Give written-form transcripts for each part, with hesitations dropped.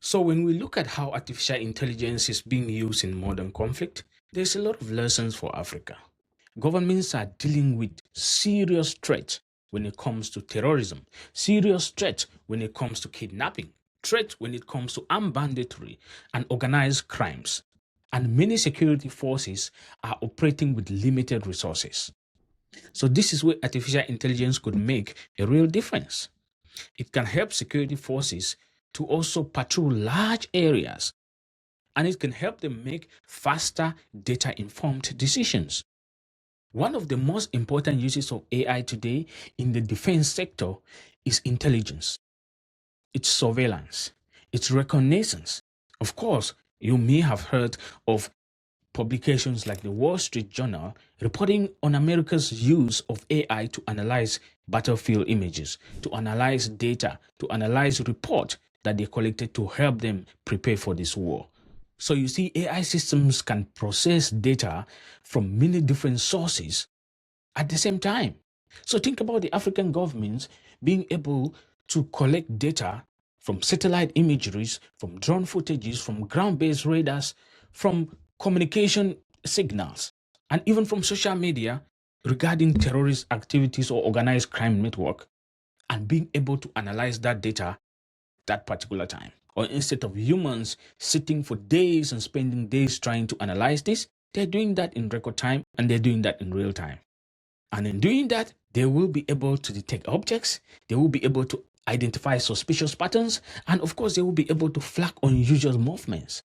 So when we look at how artificial intelligence is being used in modern conflict, there's a lot of lessons for Africa. Governments are dealing with serious threats when it comes to terrorism, serious threats when it comes to kidnapping, threats when it comes to armed banditry and organized crimes. And many security forces are operating with limited resources. So this is where artificial intelligence could make a real difference. It can help security forces to also patrol large areas, and it can help them make faster data informed decisions. One of the most important uses of AI today in the defense sector is intelligence, it's surveillance, it's reconnaissance. Of course, you may have heard of publications like the Wall Street Journal reporting on America's use of AI to analyze battlefield images, to analyze data, to analyze reports that they collected to help them prepare for this war. So you see, AI systems can process data from many different sources at the same time. So think about the African governments being able to collect data from satellite imageries, from drone footages, from ground-based radars, from communication signals, and even from social media regarding terrorist activities or organized crime network, and being able to analyze that data that particular time. Or instead of humans sitting for days and spending days trying to analyze this, they're doing that in record time and they're doing that in real time. And in doing that, they will be able to detect objects, they will be able to identify suspicious patterns, and of course, they will be able to flag unusual movements.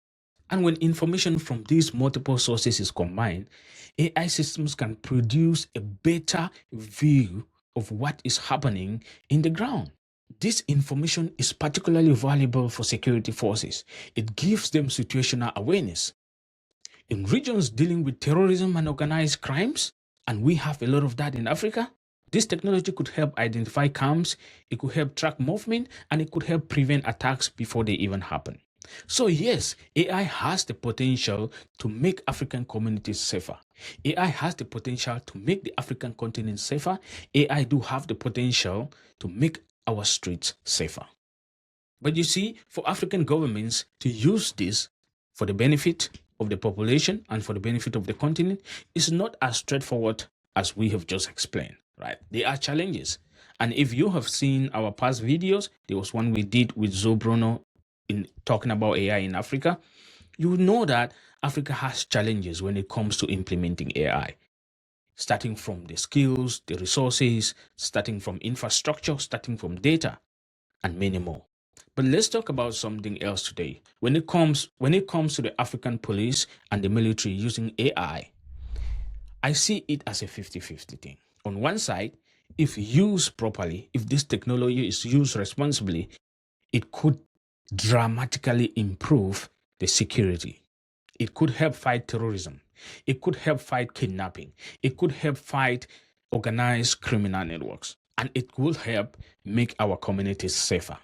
And when information from these multiple sources is combined, AI systems can produce a better view of what is happening in the ground. This information is particularly valuable for security forces. It gives them situational awareness. In regions dealing with terrorism and organized crimes, and we have a lot of that in Africa, this technology could help identify camps, it could help track movement, and it could help prevent attacks before they even happen. So, yes, AI has the potential to make African communities safer. AI has the potential to make the African continent safer. AI do have the potential to make our streets safer. But you see, for African governments to use this for the benefit of the population and for the benefit of the continent is not as straightforward as we have just explained, right? There are challenges. And if you have seen our past videos, there was one we did with Zoe Bruno in talking about AI in Africa. You know that Africa has challenges when it comes to implementing AI, starting from the skills, the resources, starting from infrastructure, starting from data, and many more. But let's talk about something else today. When it comes to the African police and the military using AI, I see it as a 50-50 thing. On one side, if used properly, if this technology is used responsibly, it could dramatically improve the security. It could help fight terrorism. It could help fight kidnapping. It could help fight organized criminal networks. And it will help make our communities safer.